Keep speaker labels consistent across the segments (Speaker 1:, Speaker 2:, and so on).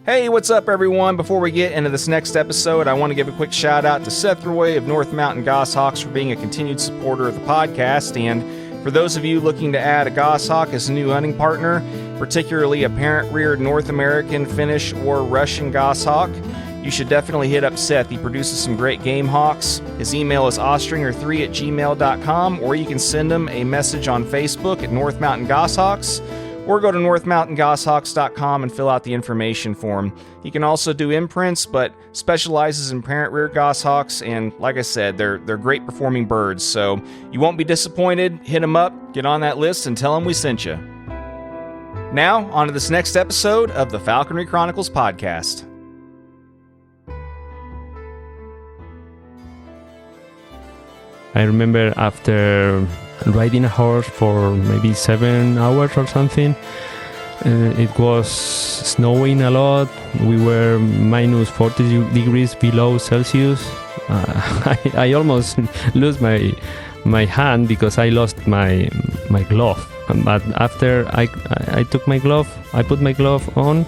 Speaker 1: Hey, what's up, everyone? Before we get into this next episode, I want to give a quick shout out to Seth Roy of North Mountain Goshawks for being a continued supporter of the podcast. And for those of you looking to add a goshawk as a new hunting partner, particularly a parent-reared North American, Finnish, or Russian goshawk, you should definitely hit up Seth. He produces some great game hawks. His email is ostringer3@gmail.com, or you can send him a message on Facebook at North Mountain Goshawks, or go to northmountaingoshawks.com and fill out the information form. He can also do imprints, but specializes in parent-reared goshawks, and like I said, they're great performing birds, so you won't be disappointed. Hit him up, get on that list, and tell him we sent you. Now, on to this next episode of the Falconry Chronicles podcast.
Speaker 2: I remember after riding a horse for maybe 7 hours or something, it was snowing a lot. We were minus 40 degrees below Celsius. I almost lose my hand because I lost my glove. But after I put my glove on,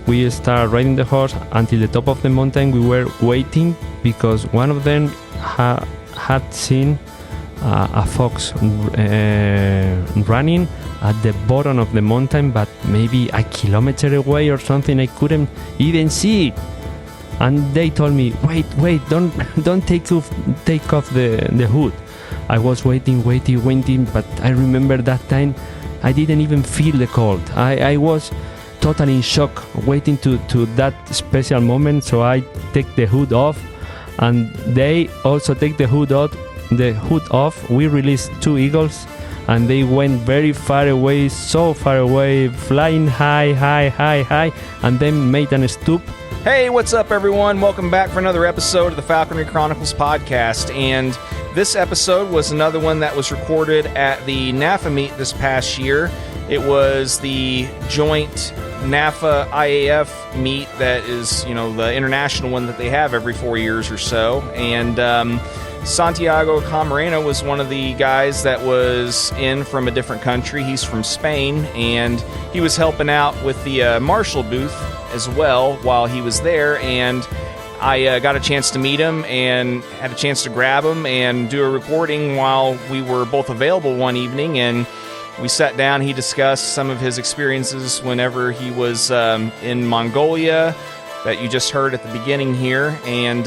Speaker 2: we started riding the horse until the top of the mountain. We were waiting because one of them had seen a fox running at the bottom of the mountain, but maybe a kilometer away or something. I couldn't even see it, and they told me, "Wait! Don't take off the hood." I was waiting, but I remember that time I didn't even feel the cold. I was totally in shock, waiting to that special moment. So I take the hood off, and they also take the hood off. We released 2 eagles, and they went very far away, so far away, flying high, and then made a stoop.
Speaker 1: Hey, what's up, everyone? Welcome back for another episode of the Falconry Chronicles podcast. And this episode was another one that was recorded at the NAFA meet this past year. It was the joint NAFA IAF meet that is, the international one that they have every 4 years or so. And Santiago Camarena was one of the guys that was in from a different country. He's from Spain, and he was helping out with the Marshall booth as well while he was there. And I got a chance to meet him and had a chance to grab him and do a recording while we were both available one evening. And we sat down. He discussed some of his experiences whenever he was in Mongolia that you just heard at the beginning here, and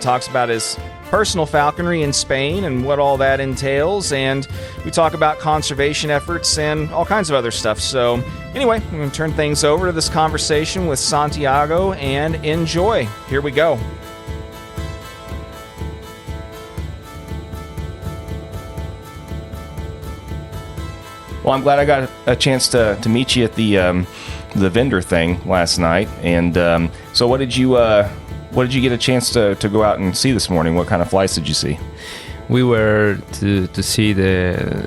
Speaker 1: talks about his personal falconry in Spain and what all that entails, and we talk about conservation efforts and all kinds of other stuff. So anyway, I'm going to turn things over to this conversation with Santiago, and enjoy. Here we go. Well, I'm glad I got a chance to meet you at the vendor thing last night. And so what did you get a chance to go out and see this morning? What kind of flights did you see?
Speaker 2: We were to see the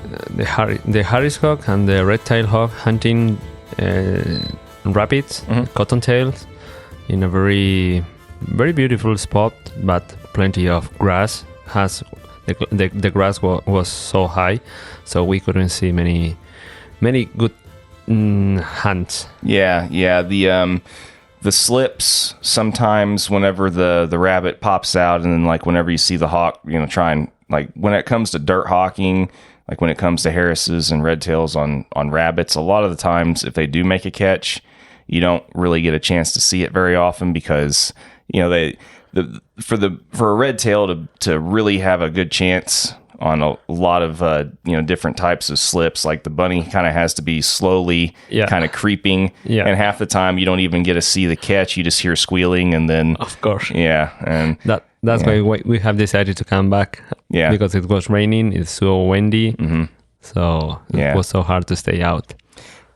Speaker 2: Harris hawk and the red-tailed hawk hunting rabbits, cottontails, in a very, very beautiful spot, but plenty of grass. The grass was so high, so we couldn't see many good hunts. Yeah. The slips sometimes whenever the rabbit pops out, and then like whenever you see the hawk, try and like when it comes to dirt hawking, like when it comes to Harris's and red tails on rabbits, a lot of the times if they do make a catch, you don't really get a chance to see it very often because for a red tail to really have a good chance on a lot of different types of slips, like the bunny kind of has to be slowly kind of creeping, and half the time you don't even get to see the catch, you just hear squealing, and then of course and that's why we have decided to come back, because it was raining, it's so windy, so it was so hard to stay out.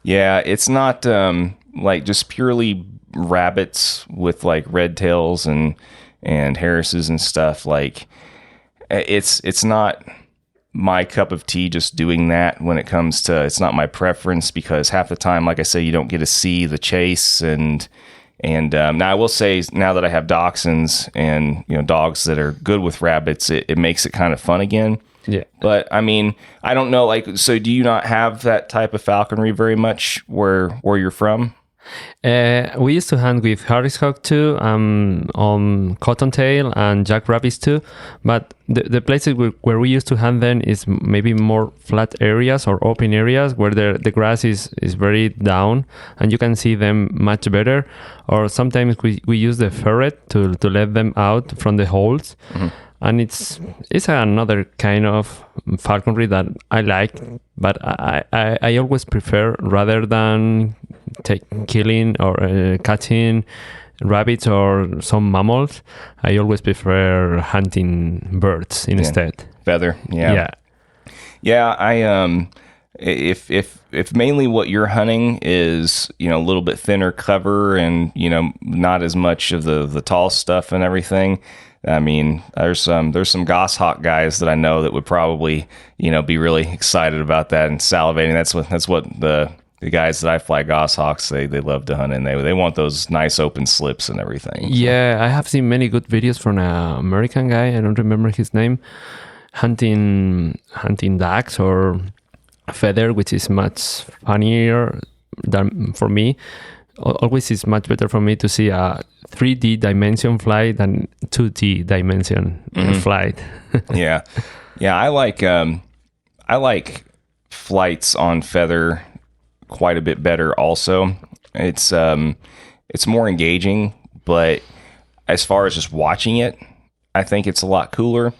Speaker 1: It's not like just purely rabbits with like red tails and Harris's and stuff. Like it's not my cup of tea just doing that when it comes to, it's not my preference, because half the time, like I say, you don't get to see the chase. And now I will say, now that I have dachshunds and dogs that are good with rabbits, it makes it kind of fun again.
Speaker 2: Yeah.
Speaker 1: But I mean, I don't know, like, so do you not have that type of falconry very much where you're from?
Speaker 2: We used to hunt with harrisock too, cottontail and jackrabbits too. But the places where we used to hunt then is maybe more flat areas or open areas where the grass is very down and you can see them much better. Or sometimes we use the ferret to let them out from the holes. Mm-hmm. And it's another kind of falconry that I like, but I always prefer, rather than killing or catching rabbits or some mammals, I always prefer hunting birds instead.
Speaker 3: Feather, yeah. I if mainly what you're hunting is a little bit thinner cover and not as much of the tall stuff and everything. I mean, there's some Goshawk guys that I know that would probably, be really excited about that and salivating. That's what the guys that I fly Goshawks, they love to hunt in. They want those nice open slips and everything. So.
Speaker 2: Yeah, I have seen many good videos from an American guy. I don't remember his name. Hunting ducks or feather, which is much funnier than for me. Always is much better for me to see a 3D dimension flight than 2D dimension flight.
Speaker 3: Yeah. I like flights on feather quite a bit better. Also, it's more engaging, but as far as just watching it, I think it's a lot cooler.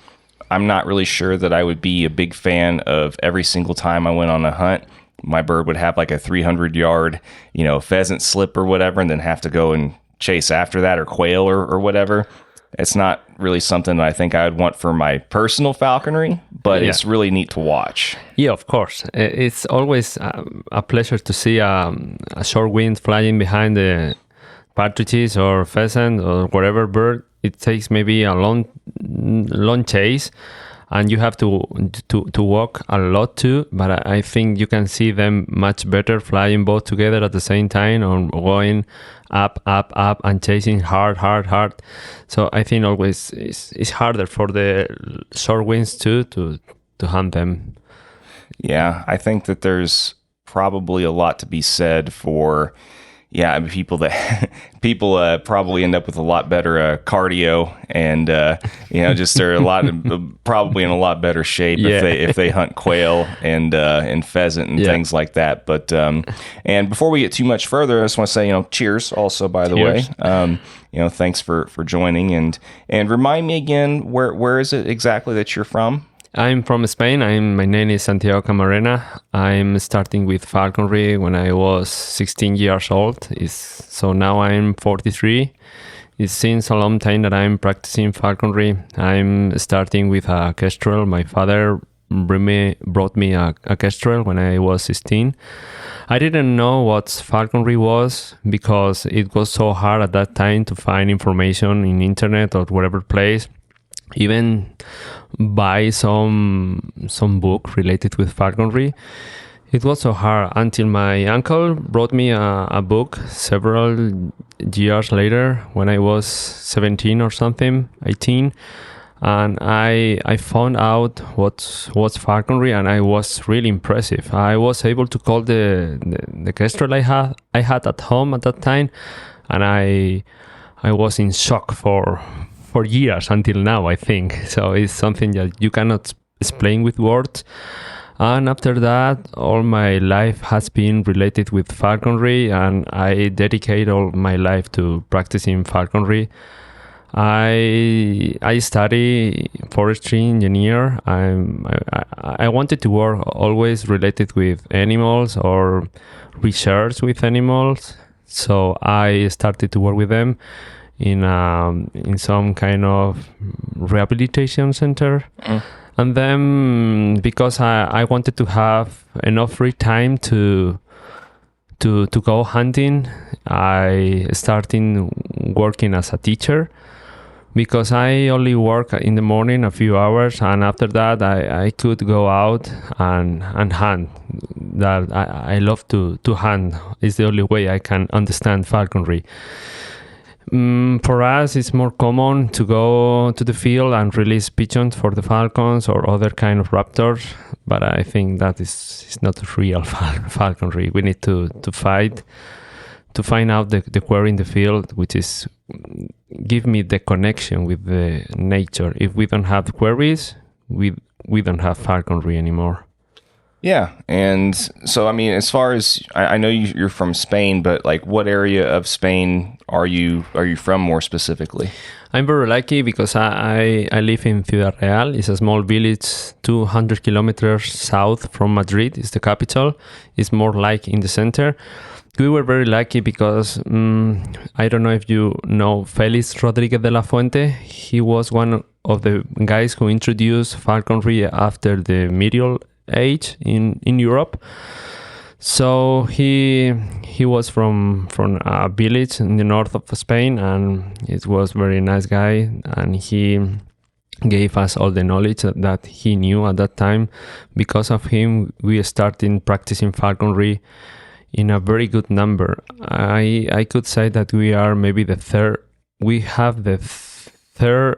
Speaker 3: I'm not really sure that I would be a big fan of every single time I went on a hunt. My bird would have like a 300-yard, pheasant slip or whatever, and then have to go and chase after that, or quail or whatever. It's not really something that I think I would want for my personal falconry, but it's really neat to watch.
Speaker 2: Yeah, of course. It's always a pleasure to see a short wind flying behind the partridges or pheasant or whatever bird. It takes maybe a long chase, and you have to walk a lot too, but I think you can see them much better flying both together at the same time, or going up, and chasing hard. So I think always it's harder for the short winds too to hunt them.
Speaker 3: Yeah, I think that there's probably a lot to be said for people probably end up with a lot better cardio, and just they're probably in a lot better shape if they hunt quail and pheasant and things like that. But and before we get too much further, I just want to say cheers. Also, by the way, thanks for joining, and remind me again, where is it exactly that you're from?
Speaker 2: I'm from Spain. My name is Santiago Camarena. I'm starting with falconry when I was 16 years old. So now I'm 43. It seems a long time that I'm practicing falconry. I'm starting with a kestrel. My father brought me a kestrel when I was 16. I didn't know what falconry was because it was so hard at that time to find information in internet or whatever place. Even buy some book related with falconry. It was so hard until my uncle brought me a book several years later when I was 17 or something, 18, and I found out what was falconry, and I was really impressive. I was able to call the kestrel I had at home at that time, and I was in shock for years until now, I think. So it's something that you cannot explain with words. And after that, all my life has been related with falconry, and I dedicate all my life to practicing falconry. I study forestry engineer. I wanted to work always related with animals or research with animals. So I started to work with them in some kind of rehabilitation center. And then because I wanted to have enough free time to go hunting, I started working as a teacher, because I only work in the morning a few hours, and after that I could go out and hunt. That I love to hunt. It's the only way I can understand falconry. For us, it's more common to go to the field and release pigeons for the falcons or other kind of raptors, but I think that is not real falconry. We need to fight to find out the query in the field, which is give me the connection with the nature. If we don't have queries, we don't have falconry anymore.
Speaker 3: Yeah, and so I mean, as far as I know, you're from Spain, but like, what area of Spain are you from more specifically?
Speaker 2: I'm very lucky because I live in Ciudad Real. It's a small village 200 kilometers south from Madrid. It's the capital. It's more like in the center. We were very lucky because I don't know if you know Félix Rodríguez de la Fuente. He was one of the guys who introduced falconry after the medieval age in Europe. So he was from a village in the north of Spain, and it was very nice guy, and he gave us all the knowledge that he knew at that time. Because of him, we started practicing falconry in a very good number. I could say that we are maybe we have the third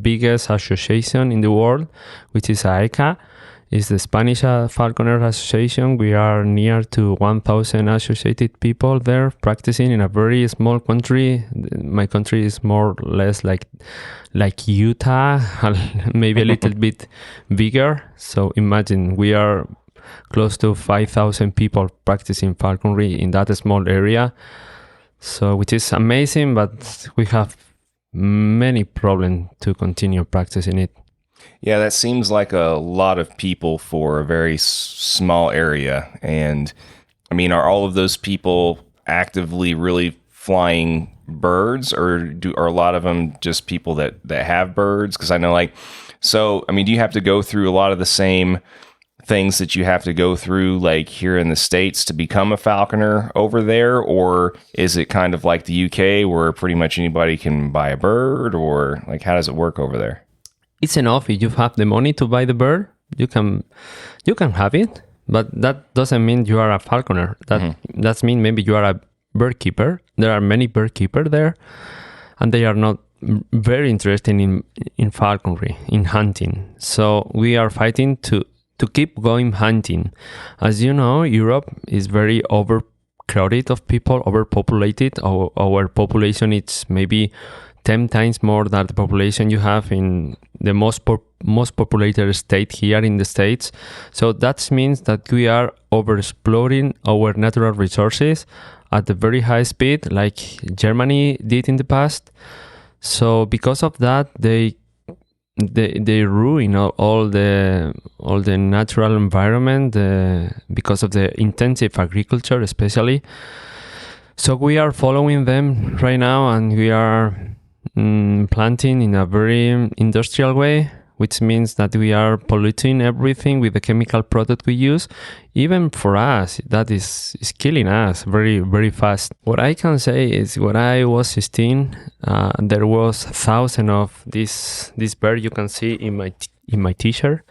Speaker 2: biggest association in the world, which is AECA. It's the Spanish Falconer Association. We are near to 1,000 associated people there practicing in a very small country. My country is more or less like Utah, maybe a little bit bigger. So imagine we are close to 5,000 people practicing falconry in that small area. So which is amazing, but we have many problems to continue practicing it.
Speaker 3: Yeah, that seems like a lot of people for a very small area. And I mean, are all of those people actively really flying birds, or are a lot of them just people that have birds? Because I know, like, so I mean, do you have to go through a lot of the same things that you have to go through like here in the States to become a falconer over there, or is it kind of like the UK where pretty much anybody can buy a bird, or like how does it work over there?
Speaker 2: It's enough if you have the money to buy the bird. You can have it, but that doesn't mean you are a falconer. That means maybe you are a bird keeper. There are many bird keepers there, and they are not very interested in falconry, in hunting. So we are fighting to keep going hunting. As you know, Europe is very overcrowded of people, overpopulated. Our population is maybe 10 times more than the population you have in the most populated state here in the States. So that means that we are overexploring our natural resources at a very high speed, like Germany did in the past. So because of that, they ruin all the natural environment because of the intensive agriculture, especially. So we are following them right now, and we are planting in a very industrial way, which means that we are polluting everything with the chemical product we use. Even for us, that is killing us very, very fast. What I can say is when I was 16, there was 1,000 of this bird you can see in my t-shirt.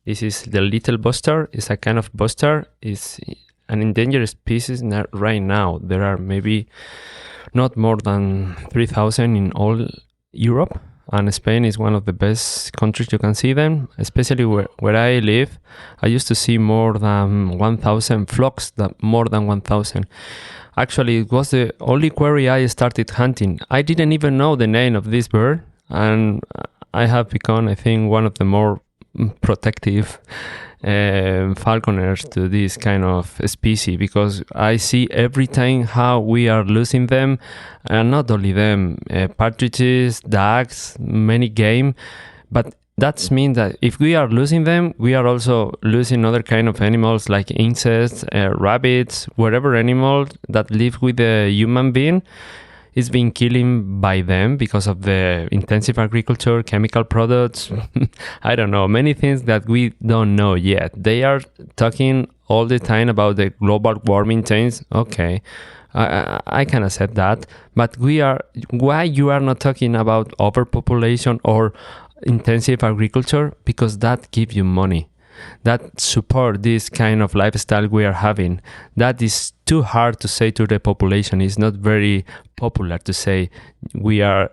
Speaker 2: This is the little bustard. It's a kind of bustard. It's an endangered species right now. There are maybe not more than 3,000 in all Europe, and Spain is one of the best countries you can see them, especially where I live. I used to see more than 1,000 flocks, more than 1,000. Actually, it was the only quarry I started hunting. I didn't even know the name of this bird, and I have become, I think, one of the more protective falconers to this kind of species, because I see every time how we are losing them, and not only them, partridges, ducks, many game, but that means that if we are losing them, we are also losing other kind of animals like insects, rabbits, whatever animal that live with the human being is being killing by them because of the intensive agriculture, chemical products. I don't know, many things that we don't know yet. They are talking all the time about the global warming change. Okay, I can accept that, but why you are not talking about overpopulation or intensive agriculture? Because that gives you money. that support this kind of lifestyle we are having. That is too hard to say to the population. It's not very popular to say we are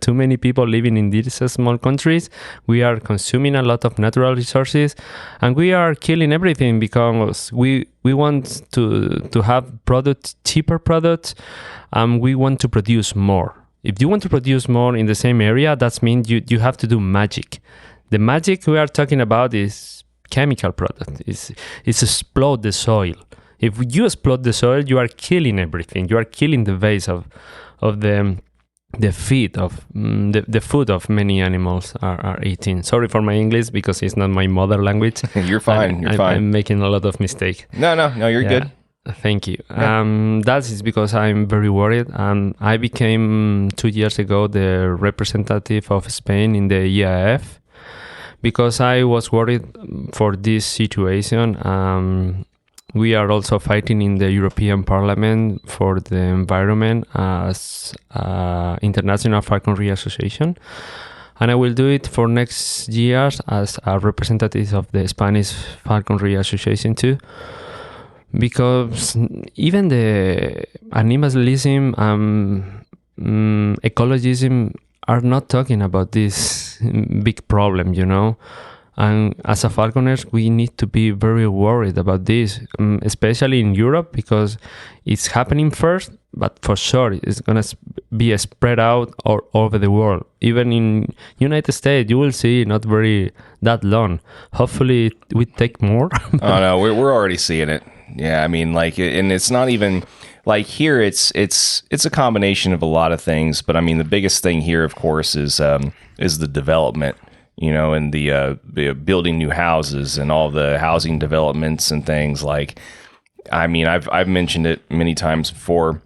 Speaker 2: too many people living in these small countries. We are consuming a lot of natural resources, and we are killing everything because we want to have cheaper products, and we want to produce more. If you want to produce more in the same area, that means you have to do magic. The magic we are talking about is chemical product. It's explode the soil. If you explode the soil, you are killing everything. You are killing the base of the feed of the food of many animals are eating. Sorry for my English because it's not my mother language.
Speaker 3: You're fine. You're fine.
Speaker 2: I'm making a lot of mistakes.
Speaker 3: No, you're good.
Speaker 2: Thank you.
Speaker 3: Yeah.
Speaker 2: That is because I'm very worried. I became 2 years ago the representative of Spain in the EAF because I was worried for this situation. We are also fighting in the European Parliament for the environment as International Falconry Association. And I will do it for next year as a representative of the Spanish Falconry Association too. Because even the animalism, ecologism are not talking about this big problem, And as a falconers, we need to be very worried about this, especially in Europe, because it's happening first, but for sure it's going to be spread out all over the world. Even in United States, you will see not very that long. Hopefully, it will take more.
Speaker 3: Oh no, we're already seeing it. Yeah, I mean, and it's not even like here. It's a combination of a lot of things, but I mean, the biggest thing here, of course, is the development. And the building new houses and all the housing developments and things like. I mean, I've mentioned it many times before.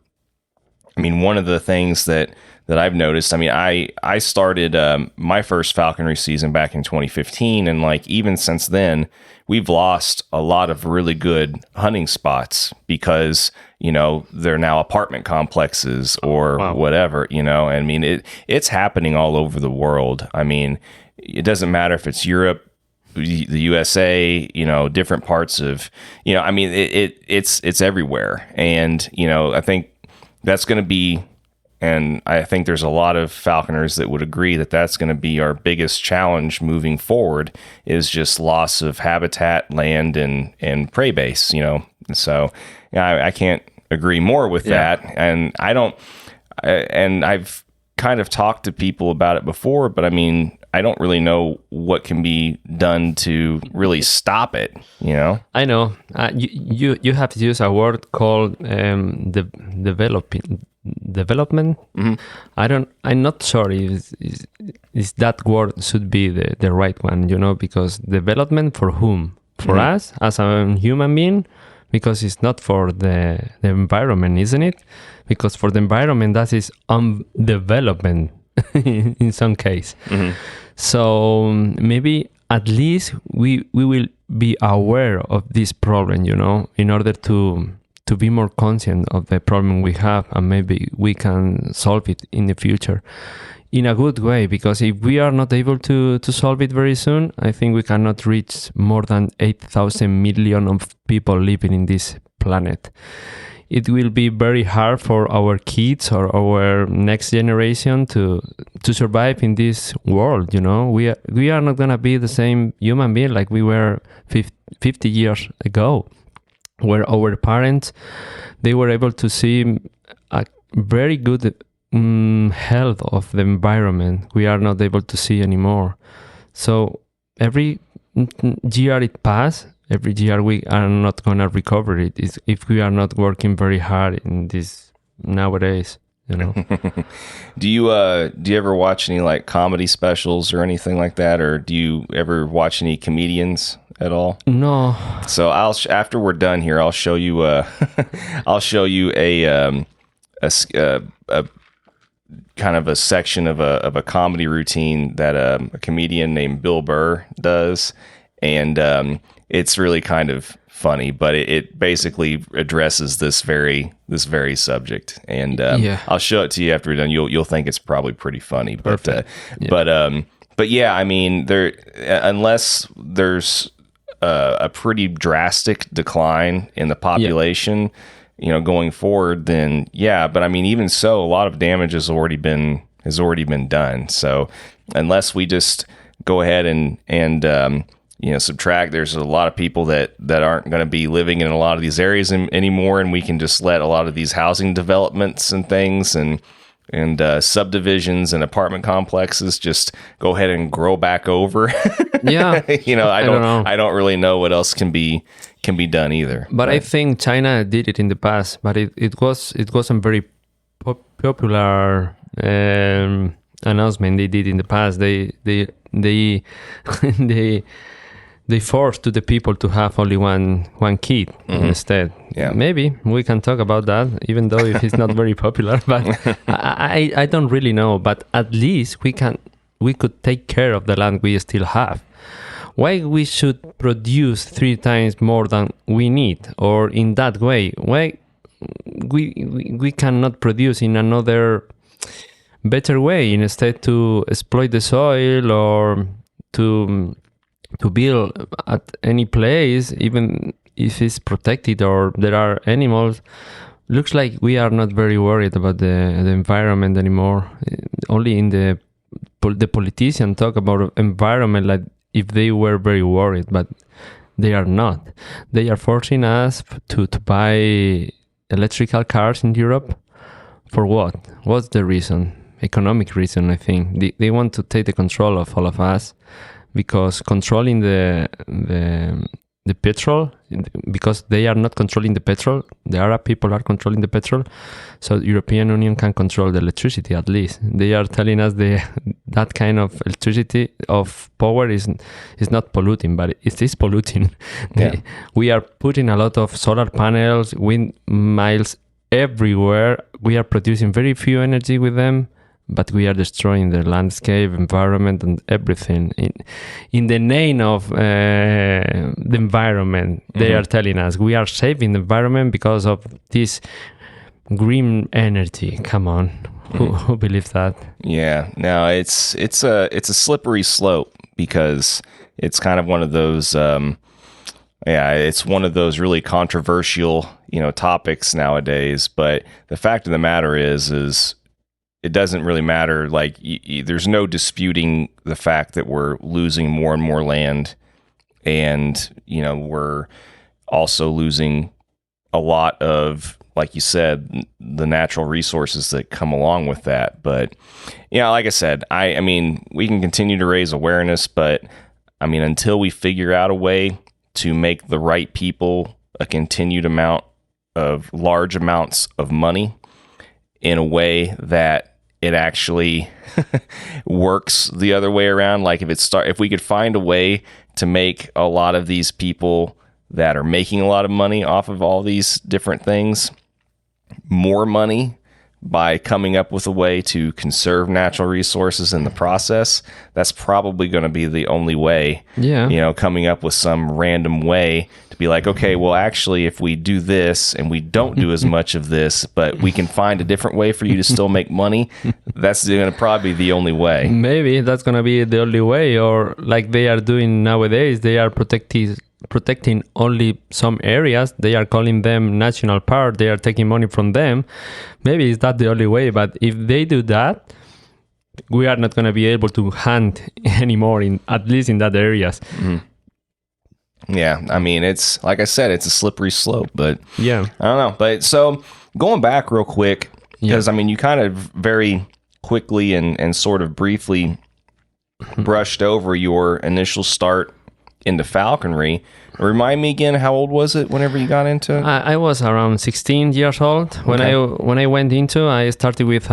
Speaker 3: I mean, one of the things that I've noticed. I mean, I started my first falconry season back in 2015, and even since then, we've lost a lot of really good hunting spots because they're now apartment complexes or whatever. I mean, it's happening all over the world. I mean, it doesn't matter if it's Europe, the USA, different parts of, I mean, it's everywhere. And, I think that's going to be, and I think there's a lot of falconers that would agree that that's going to be our biggest challenge moving forward is just loss of habitat, land, and prey base, So I can't agree more with that. And and I've kind of talked to people about it before, but I mean, I don't really know what can be done to really stop it,
Speaker 2: I know. You have to use a word called development. Mm-hmm. I'm not sure if that word should be the right one, because development for whom? For us as a human being? Because it's not for the environment, isn't it? Because for the environment, that is development in some case. Mm-hmm. So maybe at least we will be aware of this problem, in order to be more conscient of the problem we have, and maybe we can solve it in the future in a good way. Because if we are not able to solve it very soon, I think we cannot reach more than 8,000 million of people living in this planet. It will be very hard for our kids or our next generation to survive in this world. We are not gonna be the same human being like we were 50 years ago, where our parents, they were able to see a very good health of the environment. We are not able to see anymore. So every year it passes, every year we are not going to recover it if we are not working very hard in this nowadays.
Speaker 3: Do you ever watch any comedy specials or anything like that, or do you ever watch any comedians at all?
Speaker 2: No.
Speaker 3: So after we're done here, I'll show you I'll show you a kind of a section of a comedy routine that a comedian named Bill Burr does, and it's really kind of funny, but it basically addresses this very subject, and I'll show it to you after we're done. You'll think it's probably pretty funny, but
Speaker 2: Perfect.
Speaker 3: but yeah, I mean, unless there's a pretty drastic decline in the population, going forward, then yeah. But I mean, even so, a lot of damage has already been done. So unless we just go ahead and subtract, there's a lot of people that aren't going to be living in a lot of these areas anymore, and we can just let a lot of these housing developments and things and subdivisions and apartment complexes just go ahead and grow back over.
Speaker 2: Yeah.
Speaker 3: I don't really know what else can be done either.
Speaker 2: But I think China did it in the past, but it wasn't very popular announcement they did in the past. They they forced to the people to have only one kid instead.
Speaker 3: Yeah.
Speaker 2: Maybe we can talk about that, even though if it's not very popular. But I don't really know. But at least we could take care of the land we still have. Why we should produce 3 times more than we need, or in that way? Why we cannot produce in another better way instead to exploit the soil or to build at any place, even if it's protected or there are animals? Looks like we are not very worried about the environment anymore. Only in the politicians talk about environment like if they were very worried, but they are not. They are forcing us to buy electrical cars in Europe. For what? What's the reason? Economic reason, I think. They want to take the control of all of us, because controlling the petrol, because they are not controlling the petrol, the Arab people are controlling the petrol, so the European Union can control the electricity. At least they are telling us that kind of electricity of power is not polluting, but it is polluting.
Speaker 3: Yeah.
Speaker 2: We are putting a lot of solar panels, windmills everywhere. We are producing very few energy with them, but we are destroying the landscape, environment, and everything. In the name of the environment, they are telling us we are saving the environment because of this green energy. Come on, who believes that?
Speaker 3: Yeah, no, it's a slippery slope, because it's kind of one of those. It's one of those really controversial, topics nowadays. But the fact of the matter is it doesn't really matter. Like, there's no disputing the fact that we're losing more and more land, and we're also losing a lot of, like you said, the natural resources that come along with that. But like I said, I mean, we can continue to raise awareness, but I mean, until we figure out a way to make the right people a continued amount of large amounts of money in a way that it actually works the other way around. Like if we could find a way to make a lot of these people that are making a lot of money off of all these different things more money by coming up with a way to conserve natural resources in the process, that's probably going to be the only way.
Speaker 2: Yeah.
Speaker 3: Coming up with some random way to be like, okay, well, actually, if we do this and we don't do as much of this, but we can find a different way for you to still make money, that's going to probably be the only way.
Speaker 2: Maybe that's going to be the only way, or like they are doing nowadays, they are protecting only some areas. They are calling them national park. They are taking money from them. Maybe it's not the only way, but if they do that, we are not going to be able to hunt anymore, at least in that areas.
Speaker 3: Mm-hmm. Yeah, I mean, it's like I said, it's a slippery slope, but
Speaker 2: yeah,
Speaker 3: I don't know. But so going back real quick, because I mean, you kind of very quickly and sort of briefly brushed over your initial start into falconry. Remind me again, how old was it whenever you got into it?
Speaker 2: I was around 16 years old when I went into. I started with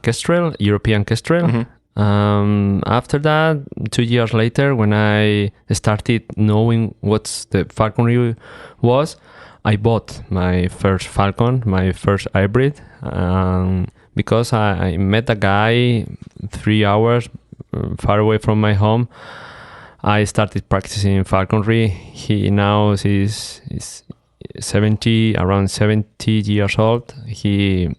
Speaker 2: kestrel, European kestrel. Mm-hmm. After that, 2 years later, when I started knowing what the falconry was, I bought my first falcon, my first hybrid, because I met a guy 3 hours far away from my home. I started practicing falconry. He's around 70 years old. He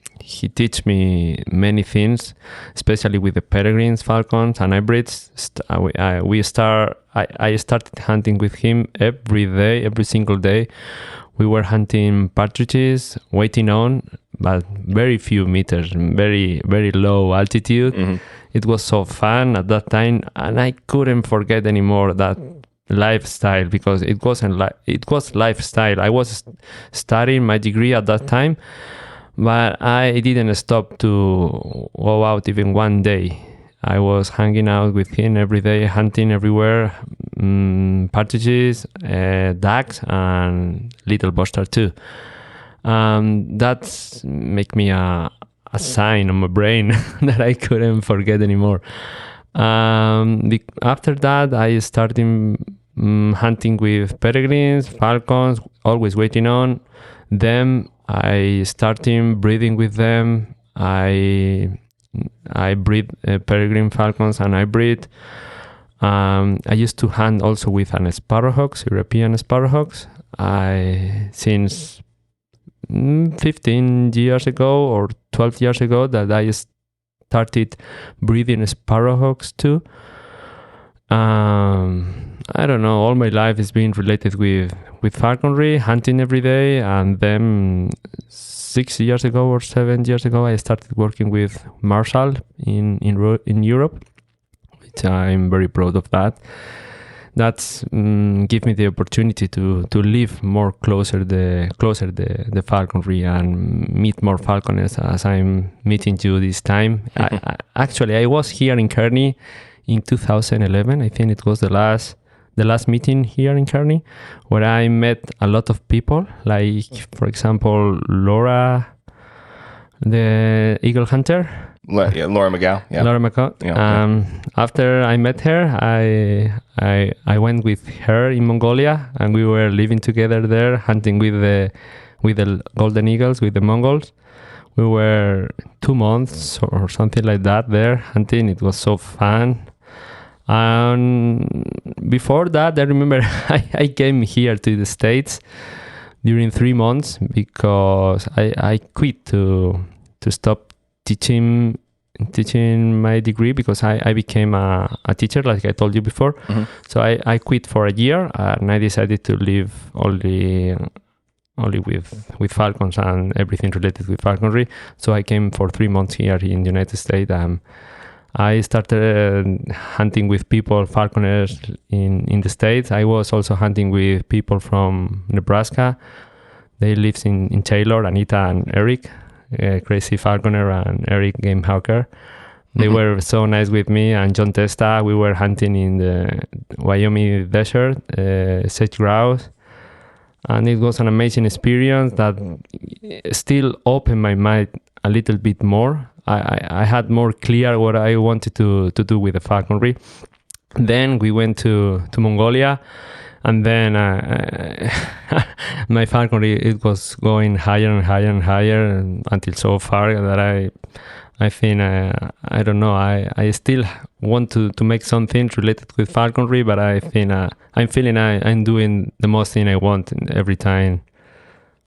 Speaker 2: teach me many things, especially with the peregrines, falcons, and hybrids. I started hunting with him every day, every single day. We were hunting partridges, waiting on, but very few meters, very, very low altitude.
Speaker 3: Mm-hmm.
Speaker 2: It was so fun at that time, and I couldn't forget anymore that lifestyle, because it was lifestyle. I was studying my degree at that time, but I didn't stop to go out even one day. I was hanging out with him every day, hunting everywhere, partridges, ducks, and little bustard too. That's make me a sign on my brain that I couldn't forget anymore. After that, I started hunting with peregrines, falcons, always waiting on them. I started breeding with them. I breed peregrine falcons and I breed. I used to hunt also with an sparrowhawks, European sparrowhawks. Since 15 years ago or 12 years ago that I started breeding sparrowhawks too. I don't know, all my life has been related with falconry, hunting every day, and then 6 years ago or 7 years ago I started working with Marshall in Europe, which I'm very proud of that. That's give me the opportunity to live more closer the falconry and meet more falconers as I'm meeting you this time. Actually, I was here in Kearney in 2011. I think it was the last meeting here in Kearney, where I met a lot of people, like, for example, Laura, the eagle hunter.
Speaker 3: Laura McGow. Yeah.
Speaker 2: Laura McGow.
Speaker 3: Yeah.
Speaker 2: After I met her, I went with her in Mongolia, and we were living together there, hunting with the golden eagles, with the Mongols. We were 2 months or something like that there hunting. It was so fun. And before that, I remember I came here to the States during 3 months because I quit to stop teaching my degree, because I became a teacher, like I told you before.
Speaker 3: Mm-hmm.
Speaker 2: So I quit for a year, and I decided to live only with falcons and everything related with falconry. So I came for 3 months here in the United States. I started hunting with people, falconers in the States. I was also hunting with people from Nebraska. They live in Taylor, Anita and Eric, Crazy Falconer, and Eric Game Hawker. They were so nice with me. And John Testa, we were hunting in the Wyoming desert, sage grouse. And it was an amazing experience that still opened my mind a little bit more. I had more clear what I wanted to do with the falconry. Then we went to Mongolia, and then my falconry, it was going higher and higher and higher until so far that I think I don't know, I still want to make something related with falconry, but I think I'm feeling I'm doing the most thing I want every time.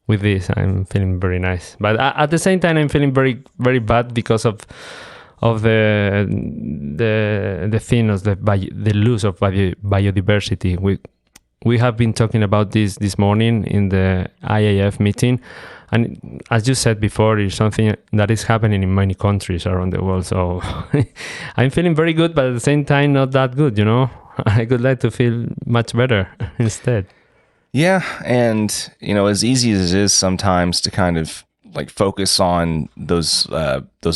Speaker 2: With this, I'm feeling very nice, but at the same time, I'm feeling very, very bad because of the thing of the loss of biodiversity. We have been talking about this morning in the IAF meeting, and as you said before, it's something that is happening in many countries around the world. So I'm feeling very good, but at the same time, not that good. You know, I would like to feel much better instead.
Speaker 3: Yeah, and as easy as it is sometimes to kind of like focus on those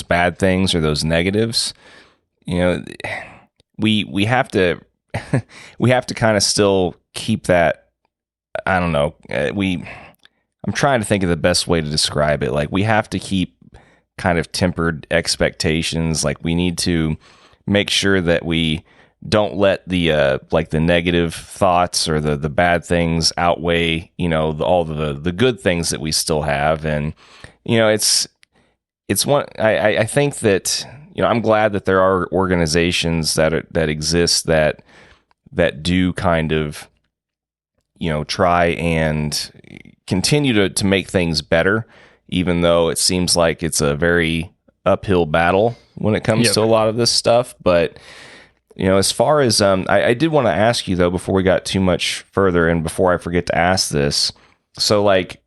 Speaker 3: bad things or those negatives, we have to we have to kind of still keep that. I don't know. I'm trying to think of the best way to describe it. Like, we have to keep kind of tempered expectations. Like, we need to make sure that we don't let the negative thoughts or the bad things outweigh, all the good things that we still have. And, it's one, I think that, I'm glad that there are organizations that exist that do kind of, try and continue to make things better, even though it seems like it's a very uphill battle when it comes to a lot of this stuff. But as far as I did want to ask you though, before we got too much further and before I forget to ask this, so like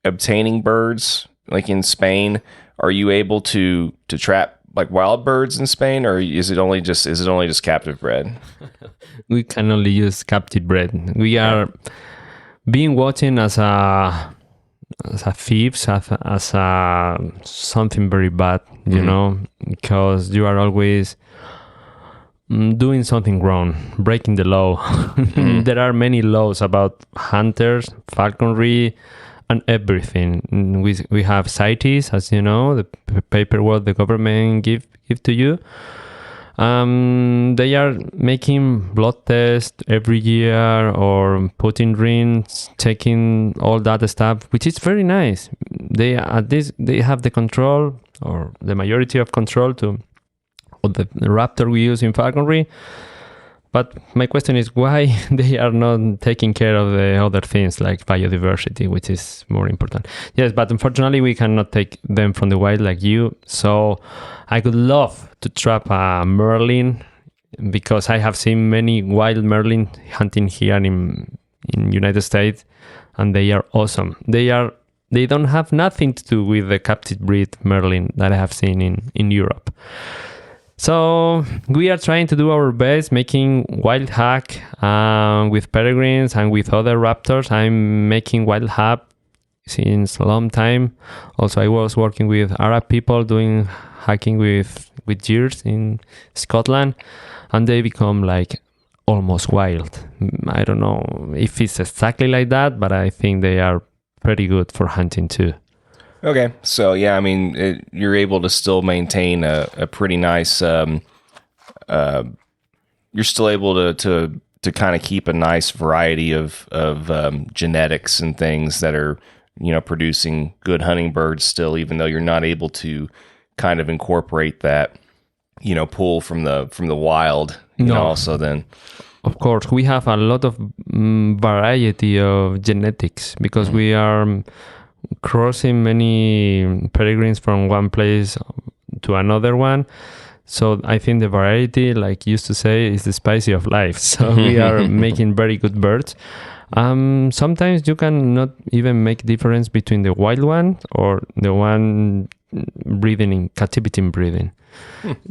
Speaker 3: obtaining birds, like in Spain, are you able to trap like wild birds in Spain, or is it only just captive bred?
Speaker 2: We can only use captive bred. We are being watching as a thieves, as a something very bad, because you are always doing something wrong, breaking the law. There are many laws about hunters, falconry, and everything. We have CITES, as you know, the paperwork the government give to you. They are making blood tests every year or putting rings, checking all that stuff, which is very nice. They have the control, or the majority of control of the raptor we use in falconry. But my question is why they are not taking care of the other things like biodiversity, which is more important. Yes, but unfortunately we cannot take them from the wild like you. So I would love to trap a merlin, because I have seen many wild merlin hunting here in United States, and they are awesome. They don't have nothing to do with the captive breed merlin that I have seen in Europe. So we are trying to do our best, making wild hack with peregrines and with other raptors. I'm making wild hack since a long time. Also, I was working with Arab people doing hacking with deers in Scotland, and they become like almost wild. I don't know if it's exactly like that, but I think they are pretty good for hunting too.
Speaker 3: Okay, so yeah, I mean, you're able to still maintain a pretty nice. You're still able to kind of keep a nice variety of genetics and things that are producing good hunting birds still, even though you're not able to kind of incorporate that pull from the wild. Also then.
Speaker 2: Of course, we have a lot of variety of genetics because we are crossing many peregrines from one place to another one. So I think the variety, like you used to say, is the spicy of life. So we are making very good birds. Sometimes you can not even make difference between the wild one or the one breeding in captivity breeding.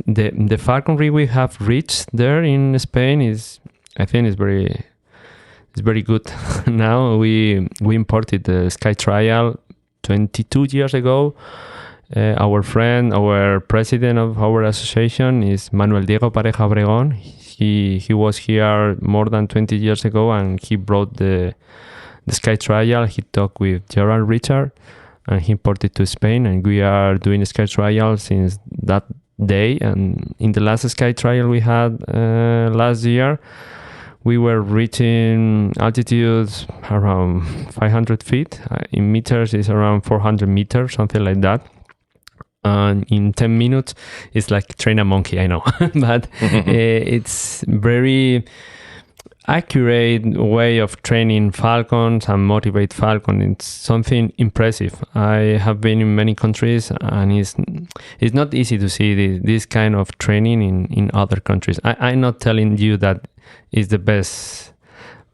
Speaker 2: The falconry we have reached there in Spain is very good. Now we imported the Sky Trial 22 years ago. Our president of our association is Manuel Diego Pareja Obregón. He was here more than 20 years ago, and he brought the Sky Trial. He talked with Gerald Richard, and he imported to Spain, and we are doing a Sky Trial since that day. And in the last Sky Trial we had last year, we were reaching altitudes around 500 feet. In meters, it's around 400 meters, something like that. And in 10 minutes, it's like train a monkey, I know. But it's very accurate way of training falcons and motivate falcons. It's something impressive. I have been in many countries, and it's not easy to see this kind of training in other countries. I'm not telling you that it's the best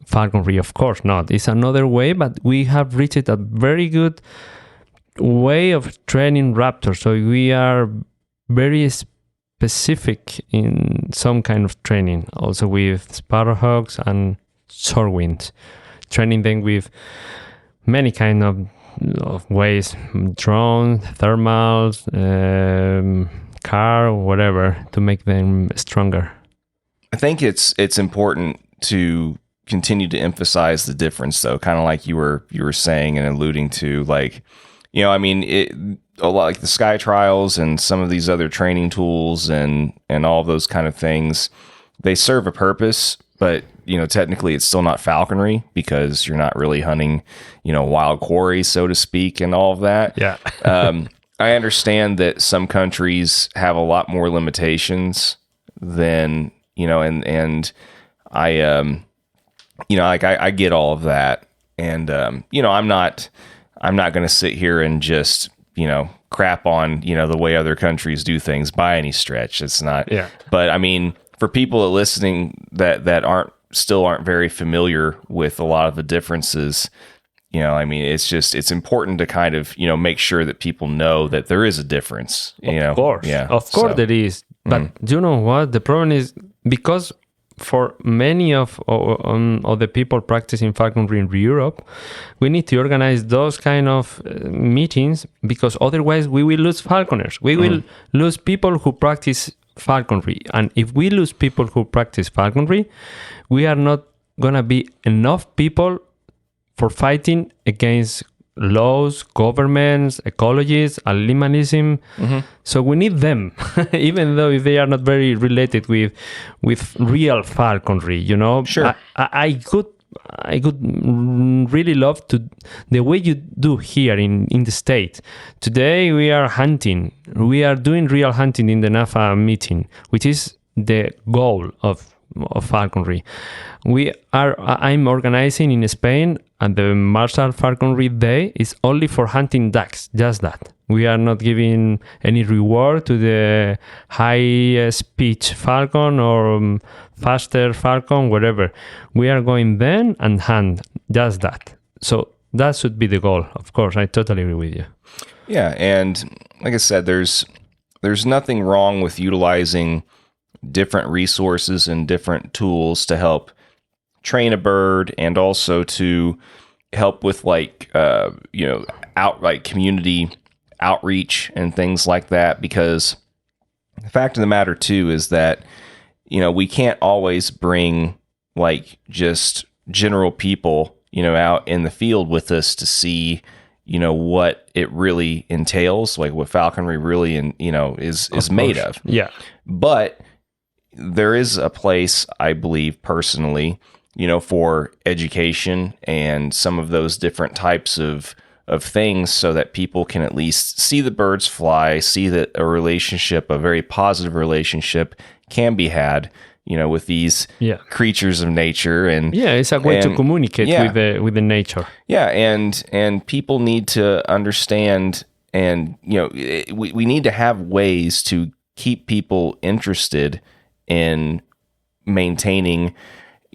Speaker 2: falconry, of course not. It's another way, but we have reached a very good way of training raptors. So we are very specific in some kind of training, also with sparrowhawks and shorewind, training them with many kind of ways, drones, thermals, car, whatever, to make them stronger.
Speaker 3: I think it's important to continue to emphasize the difference, though, kind of like you were saying and alluding to, like, I mean, a lot like the Sky Trials and some of these other training tools and all those kind of things, they serve a purpose, but technically it's still not falconry because you're not really hunting, wild quarries, so to speak, and all of that.
Speaker 2: Yeah.
Speaker 3: I understand that some countries have a lot more limitations than, and I like I get all of that, and I'm not going to sit here and just crap on the way other countries do things by any stretch. It's not.
Speaker 2: Yeah.
Speaker 3: But I mean, for people listening that aren't very familiar with a lot of the differences, I mean, it's important to kind of make sure that people know that there is a difference.
Speaker 2: Of course,
Speaker 3: yeah,
Speaker 2: of course there is. But you know what? The problem is because for many of the people practicing falconry in Europe, we need to organize those kind of meetings, because otherwise we will lose falconers. We will lose people who practice falconry. And if we lose people who practice falconry, we are not going to be enough people for fighting against laws, governments, ecologists, animalism. So we need them, even though if they are not very related with real falconry.
Speaker 3: Sure.
Speaker 2: I could really love to the way you do here in the States. Today we are hunting. We are doing real hunting in the NAFA meeting, which is the goal of falconry. I'm organizing in Spain, and the Marshall Falconry Day is only for hunting ducks, just that. We are not giving any reward to the high speech falcon or faster falcon, whatever. We are going then and hunt, just that. So that should be the goal. Of course, I totally agree with you.
Speaker 3: Yeah, and like I said, there's nothing wrong with utilizing different resources and different tools to help train a bird, and also to help with community outreach and things like that. Because the fact of the matter too is that we can't always bring just general people out in the field with us to see what it really entails, like what falconry really is made of.
Speaker 2: Yeah,
Speaker 3: but there is a place, I believe personally, for education and some of those different types of things, so that people can at least see the birds fly, see that a very positive relationship can be had, with these creatures of nature. And
Speaker 2: it's a way to communicate with the nature.
Speaker 3: Yeah, and people need to understand, and we need to have ways to keep people interested in maintaining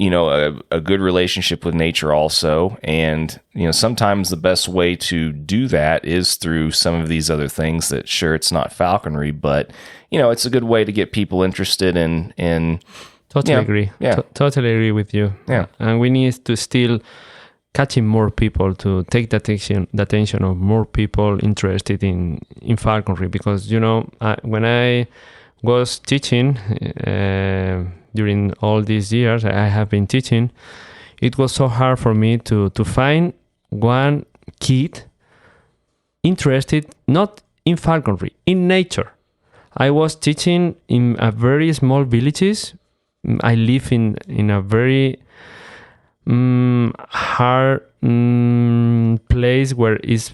Speaker 3: a good relationship with nature also. And sometimes the best way to do that is through some of these other things that, sure, it's not falconry, but it's a good way to get people interested in
Speaker 2: totally agree. Totally agree with you. And we need to still catching more people, to take the attention of more people interested in falconry, because when I was teaching during all these years I have been teaching, it was so hard for me to find one kid interested not in falconry, in nature. I was teaching in a very small villages. I live in a very hard place where it's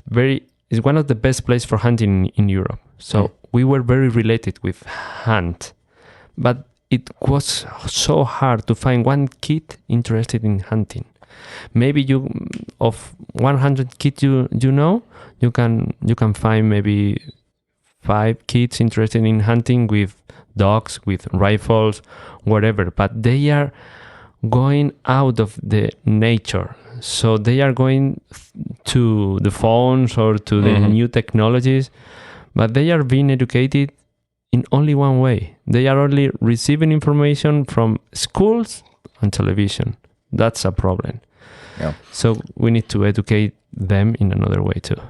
Speaker 2: one of the best places for hunting in Europe. So we were very related with hunt, but it was so hard to find one kid interested in hunting. Maybe of 100 kids you can find maybe 5 kids interested in hunting with dogs, with rifles, whatever. But they are going out of the nature, so they are going to the phones or to the new technologies. But they are being educated in only one way. They are only receiving information from schools and television. That's a problem.
Speaker 3: Yeah.
Speaker 2: So we need to educate them in another way too.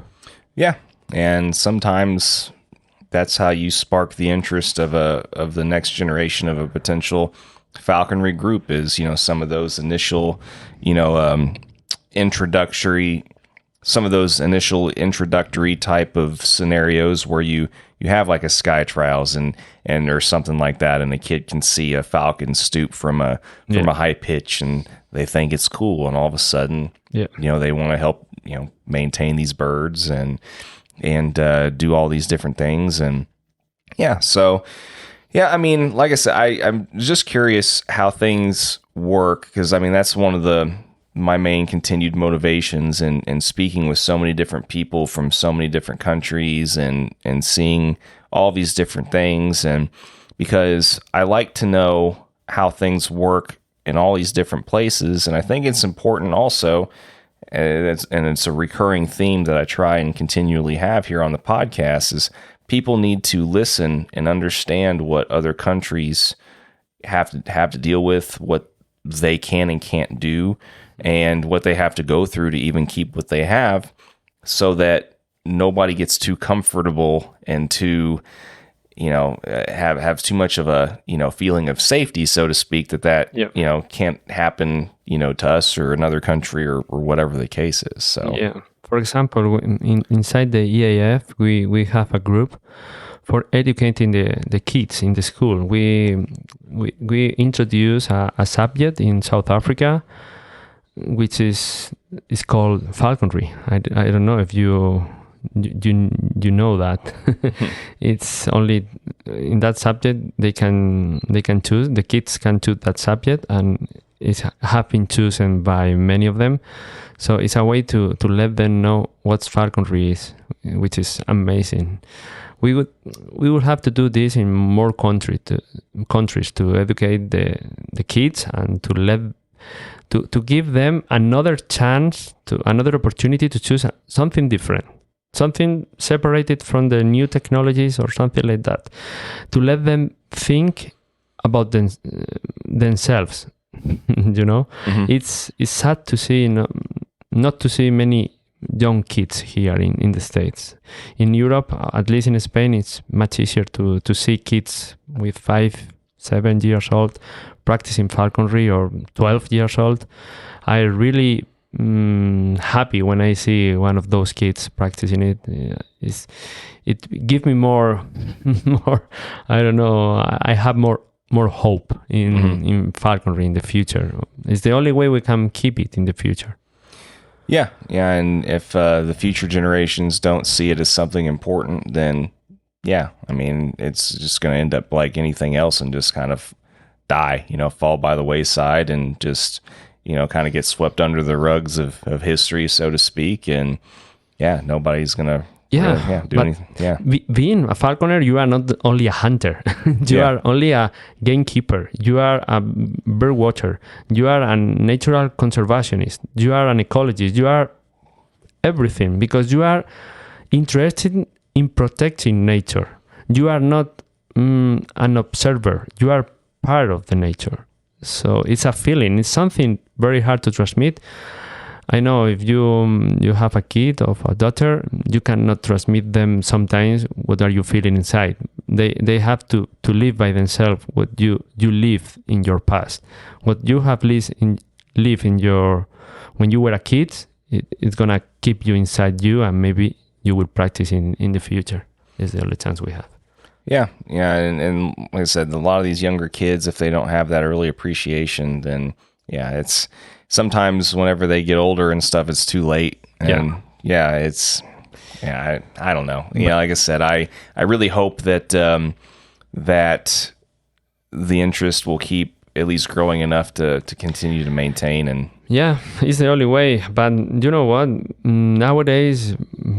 Speaker 3: Yeah, and sometimes that's how you spark the interest of the next generation of a potential falconry group. Is some of those initial introductory type of scenarios where you have like a sky trials and or something like that, and a kid can see a falcon stoop from a high pitch, and they think it's cool, and all of a sudden they want to help maintain these birds and do all these different things. And so Yeah, I mean, like I said, I'm just curious how things work, because I mean that's one of my main continued motivations in speaking with so many different people from so many different countries and seeing all these different things, and because I like to know how things work in all these different places, and I think it's important also, and it's a recurring theme that I try and continually have here on the podcast, is people need to listen and understand what other countries have to deal with, what they can and can't do, and what they have to go through to even keep what they have, so that nobody gets too comfortable and too, have too much of a, feeling of safety, so to speak, that
Speaker 2: Yep.
Speaker 3: Can't happen, to us or another country or whatever the case is. So
Speaker 2: Yeah. For example, inside the EAF, we have a group for educating the kids in the school. We introduce a subject in South Africa, which is called Falconry. I don't know if you know that. It's only in that subject they can choose. The kids can choose that subject, and it have been chosen by many of them. So it's a way to let them know what falconry is, which is amazing. We would have to do this in more countries to educate the kids and to give them another chance, another opportunity to choose something different, something separated from the new technologies or something like that, to let them think about themselves.
Speaker 3: Mm-hmm.
Speaker 2: It's sad to see not to see many young kids here in the States. In Europe, at least in Spain, it's much easier to see kids with 5-7 years old practicing falconry, or 12 years old. I really happy when I see one of those kids practicing it. It gives me more I don't know, I have more hope in falconry in the future. It's the only way we can keep it in the future.
Speaker 3: Yeah, and if the future generations don't see it as something important, then yeah, I mean, it's just going to end up like anything else and just kind of die, fall by the wayside, and just, kind of get swept under the rugs of history, so to speak. And yeah, nobody's going to do anything. Yeah.
Speaker 2: Being a falconer, you are not only a hunter. You are only a gamekeeper. You are a bird watcher. You are a natural conservationist. You are an ecologist. You are everything, because you are interested in protecting nature. You are not an observer. You are part of the nature. So it's a feeling. It's something very hard to transmit. I know if you have a kid or a daughter, you cannot transmit them sometimes what are you feeling inside. They have to live by themselves what you live in your past. What you have lived in your when you were a kid, it's gonna keep you inside you, and maybe you will practice in the future. It's the only chance we have.
Speaker 3: Yeah, and like I said, a lot of these younger kids, if they don't have that early appreciation, then yeah, it's sometimes whenever they get older and stuff, it's too late. And I don't know. Yeah, like I said, I really hope that that the interest will keep at least growing enough to continue to maintain. And
Speaker 2: yeah, it's the only way. But you know what? Nowadays,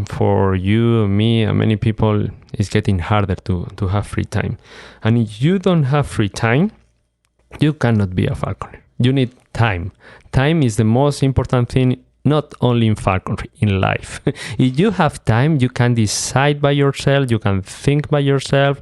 Speaker 2: for you, me, and many people, it's getting harder to have free time. And if you don't have free time, you cannot be a falconer. You need time. Time is the most important thing, not only in falconry, in life. If you have time, you can decide by yourself, you can think by yourself,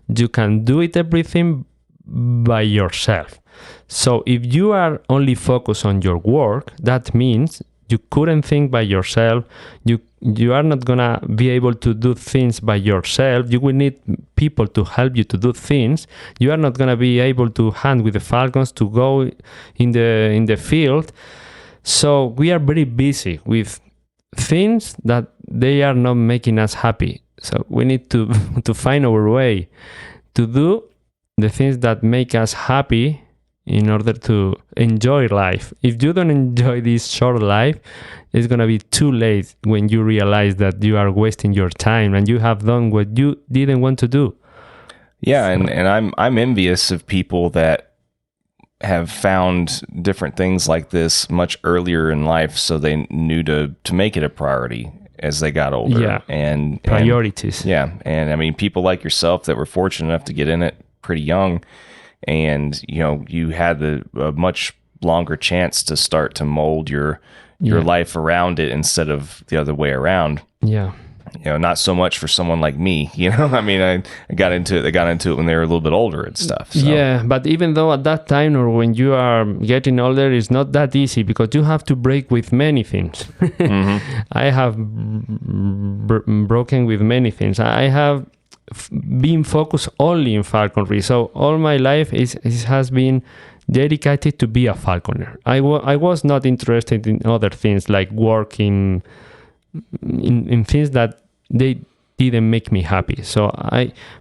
Speaker 2: you can do everything by yourself. So if you are only focused on your work, that means you couldn't think by yourself. You are not gonna be able to do things by yourself. You will need people to help you to do things. You are not gonna be able to hunt with the falcons, to go in the field. So we are very busy with things that they are not making us happy. So we need to find our way to do the things that make us happy in order to enjoy life. If you don't enjoy this short life, it's going to be too late when you realize that you are wasting your time and you have done what you didn't want to do.
Speaker 3: Yeah, and I'm envious of people that have found different things like this much earlier in life, so they knew to make it a priority as they got older.
Speaker 2: Yeah,
Speaker 3: and
Speaker 2: priorities.
Speaker 3: Yeah, and I mean, people like yourself that were fortunate enough to get in it pretty young, and you had a much longer chance to start to mold your life around it instead of the other way around.
Speaker 2: Yeah.
Speaker 3: Not so much for someone like me, I mean, I got into it when they were a little bit older and stuff. So.
Speaker 2: Yeah, but even though at that time or when you are getting older, it's not that easy because you have to break with many things. Mm-hmm. I have broken with many things. I have been focused only in falconry. So all my life it has been dedicated to be a falconer. I was not interested in other things like working in things that they didn't make me happy. So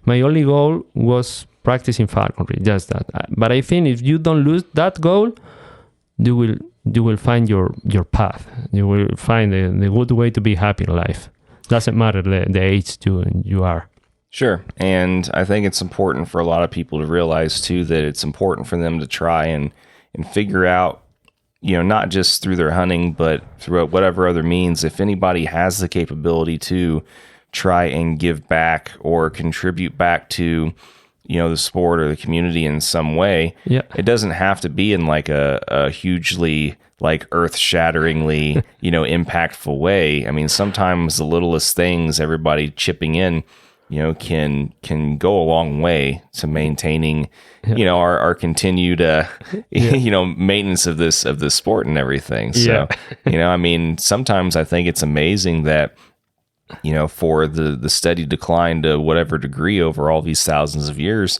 Speaker 2: my only goal was practicing falconry, just that. But I think if you don't lose that goal, you will find your path. You will find the good way to be happy in life. Doesn't matter the age you are.
Speaker 3: Sure. And I think it's important for a lot of people to realize too that it's important for them to try and figure out, not just through their hunting, but through whatever other means, if anybody has the capability to try and give back or contribute back to, the sport or the community in some way.
Speaker 2: Yeah.
Speaker 3: It doesn't have to be in like a hugely like earth-shatteringly, impactful way. I mean, sometimes the littlest things, everybody chipping in, can go a long way to maintaining, our continued, maintenance of this sport and everything. So, I mean, sometimes I think it's amazing that, for the steady decline to whatever degree over all these thousands of years,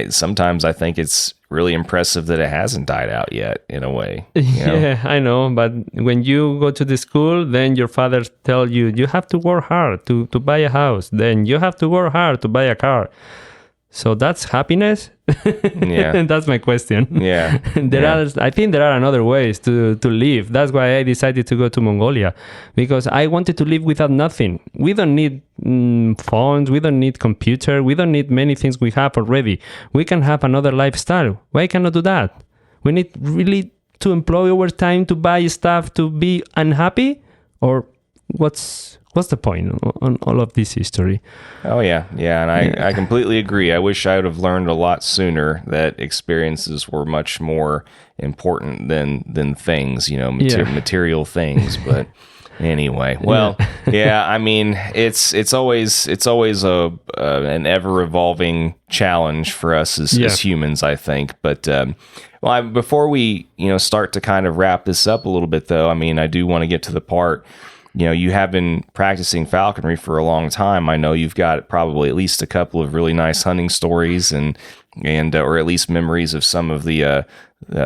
Speaker 3: sometimes I think it's really impressive that it hasn't died out yet in a way.
Speaker 2: Yeah, I know. But when you go to the school, then your father tells you have to work hard to buy a house. Then you have to work hard to buy a car. So that's happiness?
Speaker 3: Yeah.
Speaker 2: That's my question.
Speaker 3: Yeah.
Speaker 2: I think there are another ways to live. That's why I decided to go to Mongolia, because I wanted to live without nothing. We don't need phones. We don't need computer. We don't need many things we have already. We can have another lifestyle. Why cannot do that? We need really to employ our time to buy stuff to be unhappy? Or what's the point on all of this history?
Speaker 3: Oh, yeah. Yeah, and I completely agree. I wish I would have learned a lot sooner that experiences were much more important than things, material things. But anyway, well, yeah, I mean, it's always an ever-evolving challenge for us as humans, I think. But before we start to kind of wrap this up a little bit, though, I mean, I do want to get to the part. You have been practicing falconry for a long time. I know you've got probably at least a couple of really nice hunting stories and or at least memories of some of the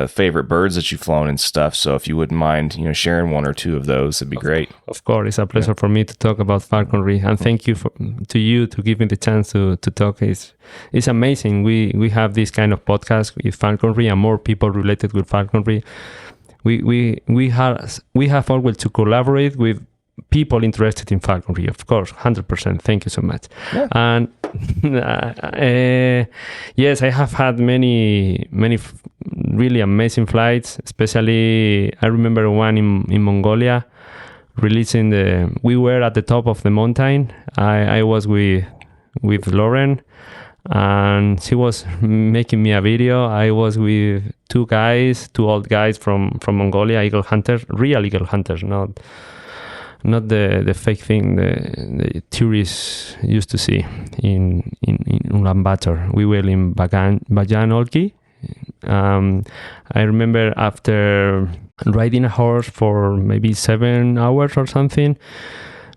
Speaker 3: favorite birds that you've flown and stuff. So if you wouldn't mind, sharing one or two of those, it'd be great.
Speaker 2: Of course, it's a pleasure for me to talk about falconry, and thank you to you to give me the chance to talk. It's amazing. We have this kind of podcast with falconry and more people related with falconry. We have always to collaborate with people interested in falconry, of course, 100%. Thank you so much. Yeah. And yes, I have had many really amazing flights. Especially, I remember one in Mongolia, we were at the top of the mountain. I was with Lauren, and she was making me a video. I was with two old guys from Mongolia, eagle hunters, real eagle hunters, not the fake thing the tourists used to see in Ulaanbaatar. We were in Bajan Olki. I remember after riding a horse for maybe 7 hours or something,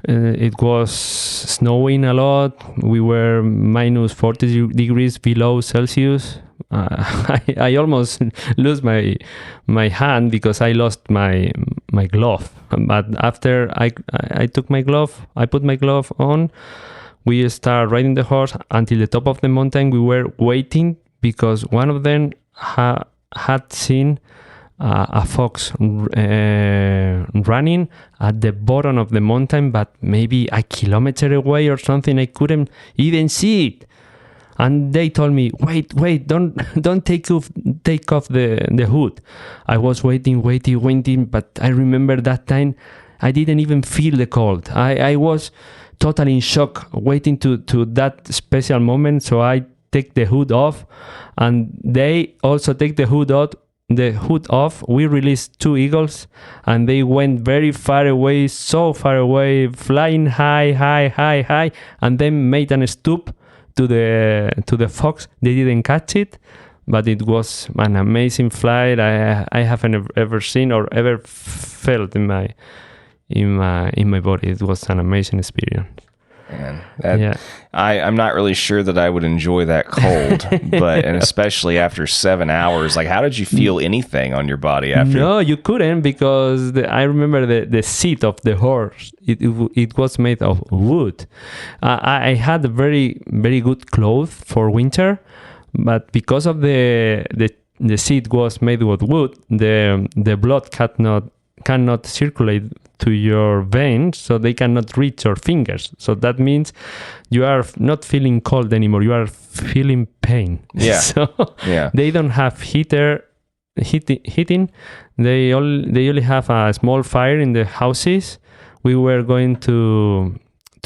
Speaker 2: it was snowing a lot. We were minus 40 degrees below Celsius. I almost lose my hand because I lost my glove. But after I took my glove, I put my glove on, we started riding the horse until the top of the mountain. We were waiting because one of them had seen a fox running at the bottom of the mountain, but maybe a kilometer away or something. I couldn't even see it. And they told me, wait, don't take off the hood. I was waiting, but I remember that time I didn't even feel the cold. I was totally in shock, waiting to that special moment. So I take the hood off, and they also take the hood off. We released 2 eagles, and they went very far away, so far away, flying high, and then made a stoop to the fox. They didn't catch it, but it was an amazing flight I haven't ever seen or ever felt in my body. It was an amazing experience.
Speaker 3: Man, I'm not really sure that I would enjoy that cold, and especially after 7 hours. Like, how did you feel anything on your body after?
Speaker 2: No, you couldn't, because I remember the seat of the horse. It was made of wood. I had a very, very good clothes for winter, but because of the seat was made with wood, the blood cannot circulate to your veins, so they cannot reach your fingers. So that means you are not feeling cold anymore. You are feeling pain.
Speaker 3: Yeah.
Speaker 2: So
Speaker 3: yeah.
Speaker 2: they don't have heating. They only have a small fire in the houses. We were going to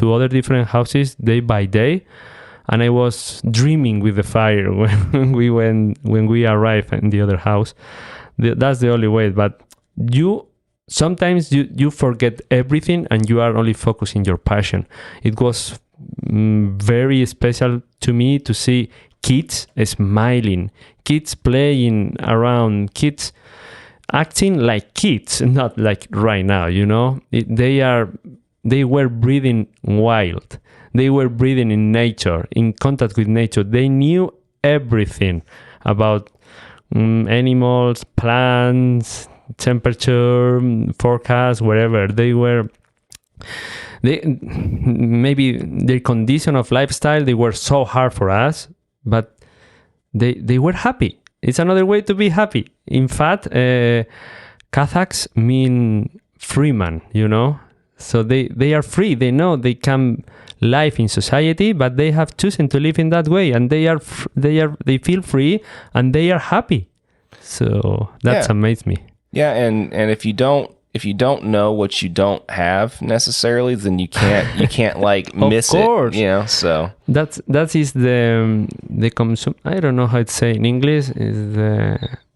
Speaker 2: other different houses day by day, and I was dreaming with the fire when we arrived in the other house. That's the only way. But sometimes you forget everything, and you are only focusing your passion. It was very special to me to see kids smiling, kids playing around, kids acting like kids, not like right now, They were breathing wild. They were breathing in nature, in contact with nature. They knew everything about animals, plants, temperature, forecast, wherever maybe their condition of lifestyle, they were so hard for us, but they were happy. It's another way to be happy. In fact, Kazakhs mean free man, so they are free. They know they can live in society, but they have chosen to live in that way, and they feel free, and they are happy. So that's amazed me.
Speaker 3: Yeah, and if you don't know what you don't have necessarily, then you can't like miss it. So
Speaker 2: that is the consume. I don't know how to say in English.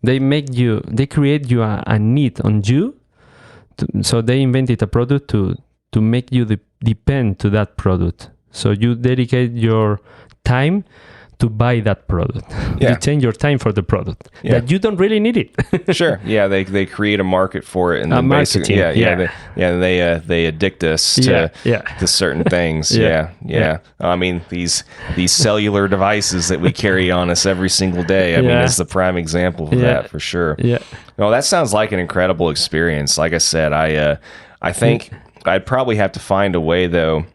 Speaker 2: They create you a need on you. So they invented a product to make you depend to that product. So you dedicate your time to buy that product.
Speaker 3: Yeah.
Speaker 2: You change your time for the product that you don't really need it.
Speaker 3: Sure. Yeah, they create a market for it, and then
Speaker 2: marketing.
Speaker 3: they addict us to certain things. Yeah. I mean, these cellular devices that we carry on us every single day. I mean, it's the prime example of that for sure.
Speaker 2: Yeah.
Speaker 3: No, that sounds like an incredible experience. Like I said, I think I'd probably have to find a way though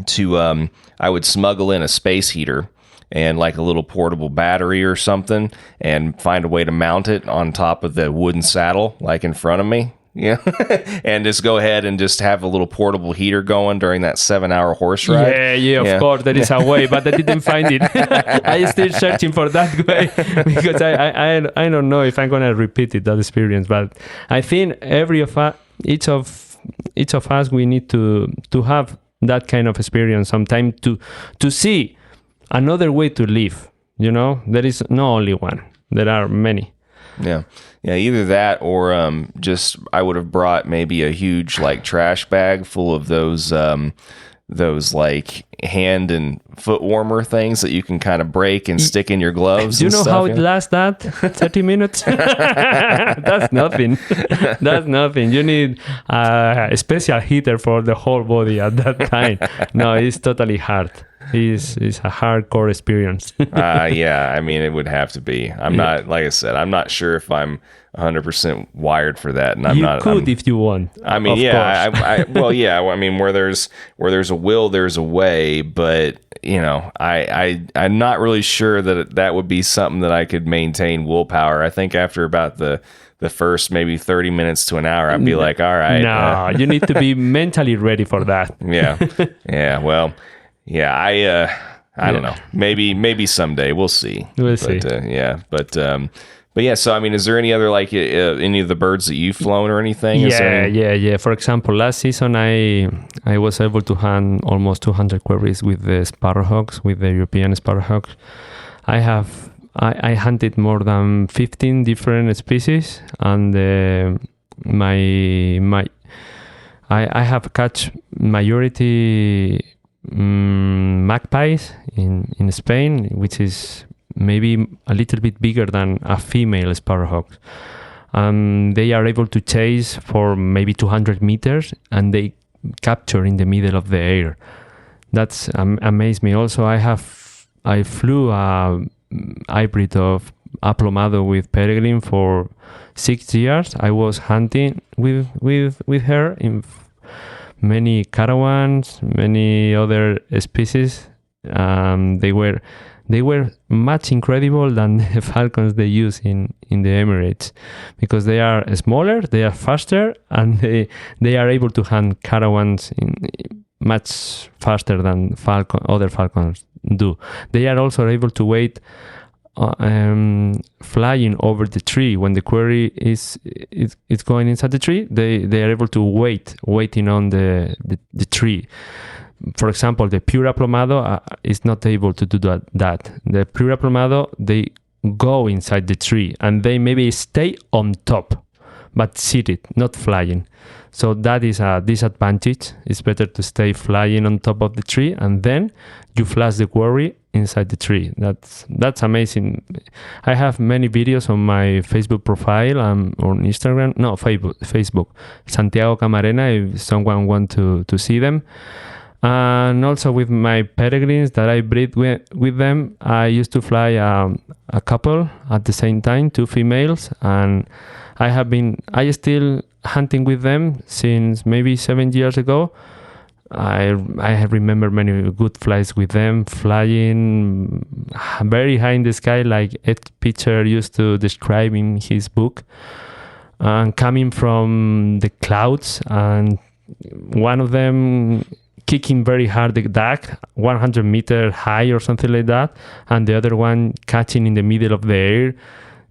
Speaker 3: to I would smuggle in a space heater and like a little portable battery or something, and find a way to mount it on top of the wooden saddle, like in front of me. Yeah. And just go ahead and just have a little portable heater going during that 7-hour horse ride.
Speaker 2: Yeah, of course, there is a way, but I didn't find it. I'm still searching for that way, because I don't know if I'm going to repeat that experience, but I think each of us, we need to have that kind of experience sometime to see another way to live. There is no only one. There are many.
Speaker 3: Yeah. Either that, or just I would have brought maybe a huge like trash bag full of those like hand and foot warmer things that you can kind of break and stick in your gloves.
Speaker 2: Do you know
Speaker 3: stuff,
Speaker 2: how it lasts? That 30 minutes. That's nothing. That's nothing. You need a special heater for the whole body at that time. No, it's totally hard. It's a hardcore experience.
Speaker 3: Yeah, I mean, it would have to be. I'm not, like I said, I'm not sure if I'm 100% wired for that, and I'm not.
Speaker 2: You could if you want.
Speaker 3: I mean, I mean, where there's a will, there's a way. But I'm not really sure that would be something that I could maintain willpower. I think after about the first maybe 30 minutes to an hour, I'd be like, all right.
Speaker 2: No, you need to be mentally ready for that.
Speaker 3: Yeah. Well. Yeah, I don't know. Maybe someday we'll see.
Speaker 2: We'll see.
Speaker 3: But yeah. So I mean, is there any other like any of the birds that you've flown or anything?
Speaker 2: Yeah. For example, last season I was able to hunt almost 200 quarries with the sparrowhawks, with the European sparrowhawks. I hunted more than 15 different species, and I have catch majority magpies in Spain, which is maybe a little bit bigger than a female sparrowhawk. They are able to chase for maybe 200 meters, and they capture in the middle of the air. That's amazed me. Also, I flew a hybrid of aplomado with peregrine for 6 years. I was hunting with her in many caravans, many other species. They were much incredible than the falcons they use in the Emirates, because they are smaller, they are faster, and they are able to hunt caravans much faster than other falcons do. They are also able to wait flying over the tree when the quarry is going inside the tree. They are able to waiting on the tree. For example, the pure aplomado is not able to do that. The pure aplomado, they go inside the tree and they maybe stay on top, but seated, not flying. So that is a disadvantage. It's better to stay flying on top of the tree, and then you flash the quarry inside the tree. That's amazing. I have many videos on my Facebook profile on Instagram. No, Facebook. Santiago Camarena, if someone want to see them. And also with my peregrines that I breed with them, I used to fly a couple at the same time, 2 females, and I still hunting with them since maybe 7 years ago. I remember many good flights with them, flying very high in the sky, like Ed Pitcher used to describe in his book, and coming from the clouds, and one of them kicking very hard the duck 100 meters high or something like that, and the other one catching in the middle of the air.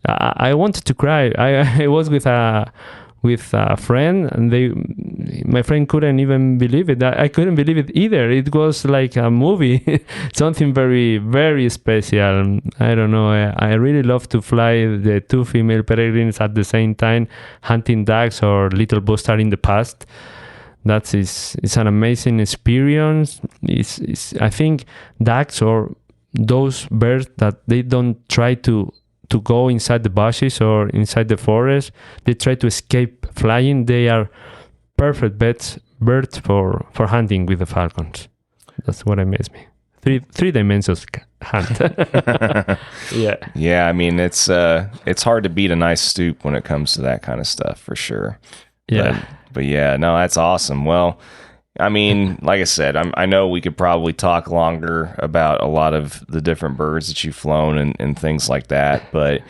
Speaker 2: I wanted to cry. I was with a friend, and my friend couldn't even believe it. I couldn't believe it either. It was like a movie, something very, very special. I don't know. I really love to fly the 2 female peregrines at the same time, hunting ducks or little bustard in the past. It's an amazing experience. I think ducks or those birds that they don't try to go inside the bushes or inside the forest, they try to escape flying. They are perfect birds for hunting with the falcons. That's what amazes me. Three dimensions hunt.
Speaker 3: Yeah. I mean, it's hard to beat a nice stoop when it comes to that kind of stuff, for sure.
Speaker 2: Yeah.
Speaker 3: But yeah, no, that's awesome. Well, I mean, like I said, I know we could probably talk longer about a lot of the different birds that you've flown and things like that, but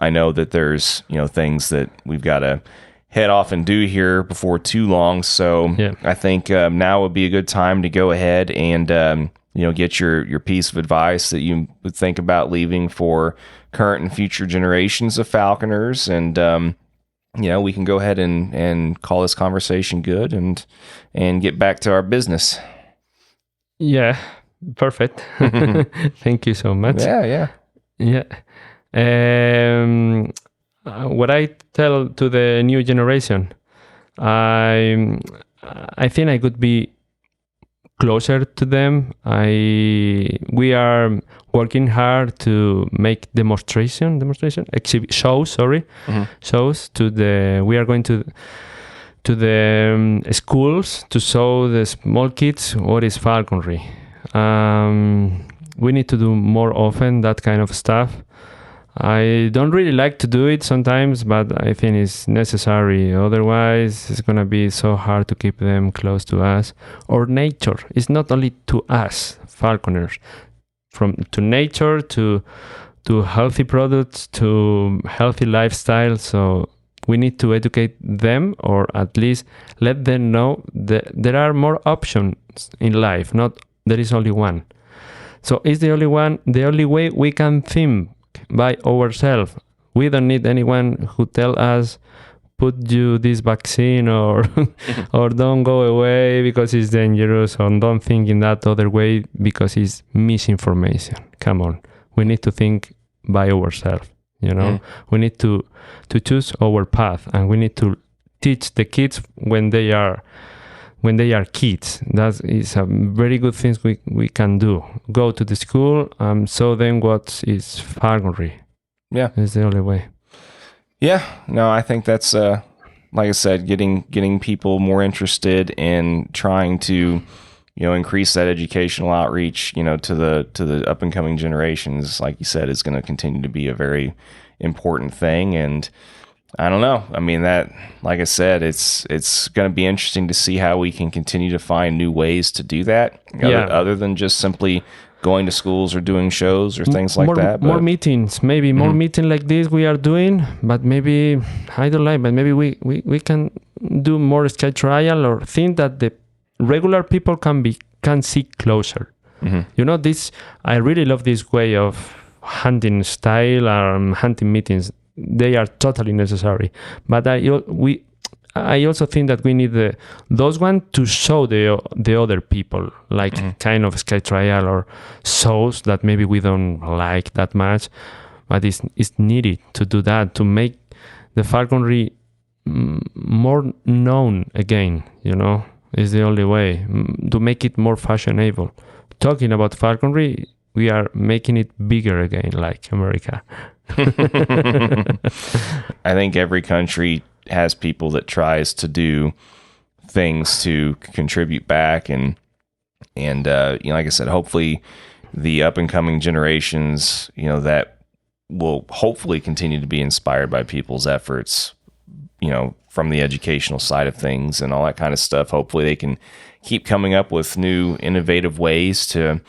Speaker 3: I know that there's, things that we've got to head off and do here before too long. So I think now would be a good time to go ahead and, get your piece of advice that you would think about leaving for current and future generations of falconers. And, we can go ahead and call this conversation good and get back to our business.
Speaker 2: Yeah, perfect. Thank you so much.
Speaker 3: Yeah.
Speaker 2: What I tell to the new generation, I think I could be closer to them. We are working hard to make shows. Shows we are going to the schools to show the small kids what is falconry. We need to do more often that kind of stuff. I don't really like to do it sometimes, but I think it's necessary. Otherwise, it's going to be so hard to keep them close to us. Or nature. It's not only to us, falconers. To nature, to healthy products, to healthy lifestyle. So we need to educate them, or at least let them know that there are more options in life. Not there is only one. So it's the only way we can think by ourselves. We don't need anyone who tell us, put you this vaccine or or don't go away because it's dangerous, or don't think in that other way because it's misinformation. Come on, we need to think by ourselves. We need to choose our path, and we need to teach the kids when they are kids. That is a very good thing we can do. Go to the school, so then what is falconry?
Speaker 3: Yeah,
Speaker 2: it's the only way.
Speaker 3: Yeah, no, I think that's like I said, getting people more interested in trying to, increase that educational outreach, to the up and coming generations. Like you said, is going to continue to be a very important thing. And I don't know. I mean, that, like I said, it's going to be interesting to see how we can continue to find new ways to do that. Other than just simply going to schools or doing shows or things like that.
Speaker 2: More meetings, maybe more meeting like this we are doing, but maybe, I don't like, but maybe we can do more sky trial or think that the regular people can see closer. This, I really love this way of hunting style and hunting meetings. They are totally necessary. But I also think that we need those ones to show the other people, like kind of sky trial or shows that maybe we don't like that much, but it's needed to do that, to make the falconry more known again. Is the only way to make it more fashionable. Talking about falconry, we are making it bigger again, like America.
Speaker 3: I think every country has people that tries to do things to contribute back, and like I said, hopefully the up and coming generations, that will hopefully continue to be inspired by people's efforts, from the educational side of things and all that kind of stuff. Hopefully they can keep coming up with new innovative ways to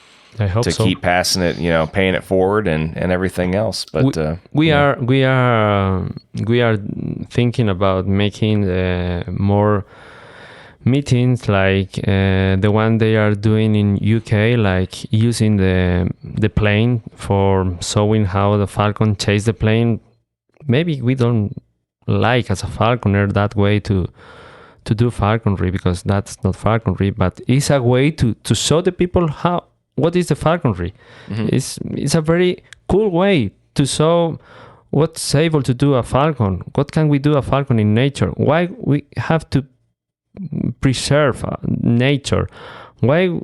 Speaker 3: keep passing it, paying it forward and everything else. But
Speaker 2: we are thinking about making more meetings like the one they are doing in UK, like using the plane for showing how the falcon chase the plane. What we don't like as a falconer that way to do falconry, because that's not falconry, but it's a way to show the people what is the falconry. It's a very cool way to show what's able to do a falcon. What can we do a falcon in nature? Why we have to preserve nature? Why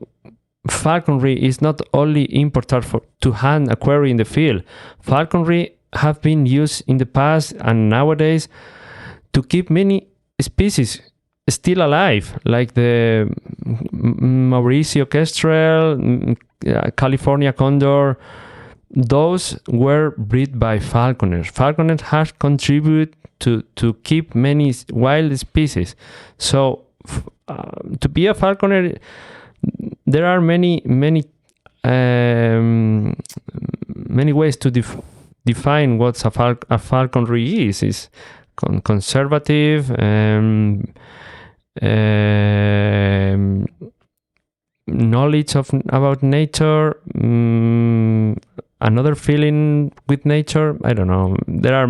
Speaker 2: falconry is not only important to hunt a quarry in the field. Falconry have been used in the past and nowadays to keep many species still alive, like the Mauricio kestrel, California condor. Those were bred by falconers. Falconers have contributed to keep many wild species. So to be a falconer, there are many ways to define what a falconry is. It's conservative, knowledge about nature, another feeling with nature. I don't know. There are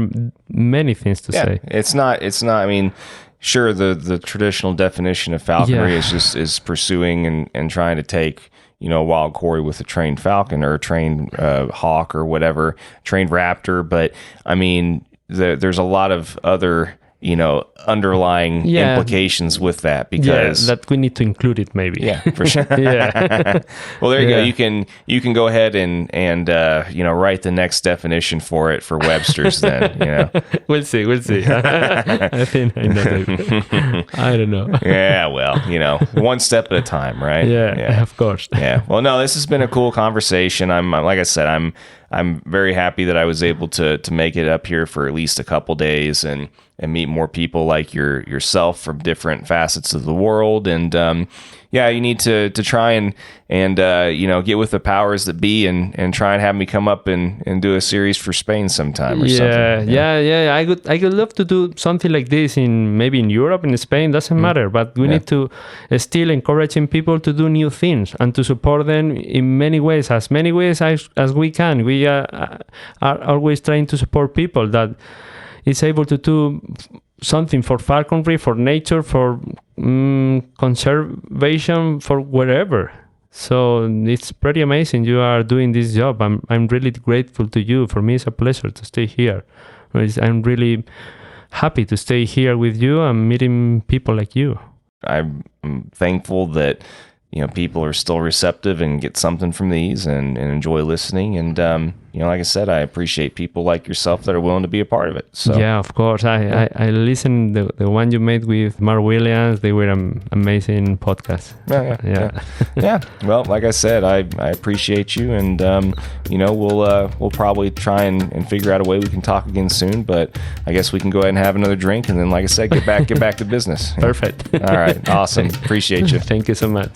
Speaker 2: many things to say.
Speaker 3: It's not. I mean, sure, the traditional definition of falconry is pursuing and trying to take, a wild quarry with a trained falcon or a trained hawk or whatever, trained raptor. But I mean, there's a lot of other, underlying implications with that, because
Speaker 2: that we need to include it, maybe.
Speaker 3: Yeah, for sure. Well, there you go. You can go ahead and write the next definition for it for Webster's then,
Speaker 2: We'll see. I think I know that. I don't know.
Speaker 3: Yeah, well, one step at a time, right?
Speaker 2: Yeah, of course.
Speaker 3: Yeah. Well, no, this has been a cool conversation. I'm like I said, I'm very happy that I was able to make it up here for at least a couple days and meet more people like yourself from different facets of the world. And, yeah, you need to try and get with the powers that be and try and have me come up and do a series for Spain sometime or something.
Speaker 2: Yeah. I could love to do something like this maybe in Europe, in Spain, doesn't matter. But we need to still encouraging people to do new things and to support them in many ways as we can. We are always trying to support people that is able to do something for falconry, for nature, for conservation, for wherever. So it's pretty amazing you are doing this job. I'm really grateful to you. For me, it's a pleasure to stay here. I'm really happy to stay here with you and meeting people like you.
Speaker 3: I'm thankful that people are still receptive and get something from these and enjoy listening. And like I said, I appreciate people like yourself that are willing to be a part of it. So
Speaker 2: yeah, of course. I listened the one you made with Mark Williams. They were an amazing podcast.
Speaker 3: Yeah. Well, like I said, I appreciate you, and we'll probably try and figure out a way we can talk again soon. But I guess we can go ahead and have another drink, and then, like I said, get back to business.
Speaker 2: Perfect.
Speaker 3: All right. Awesome. Appreciate you.
Speaker 2: Thank you so much.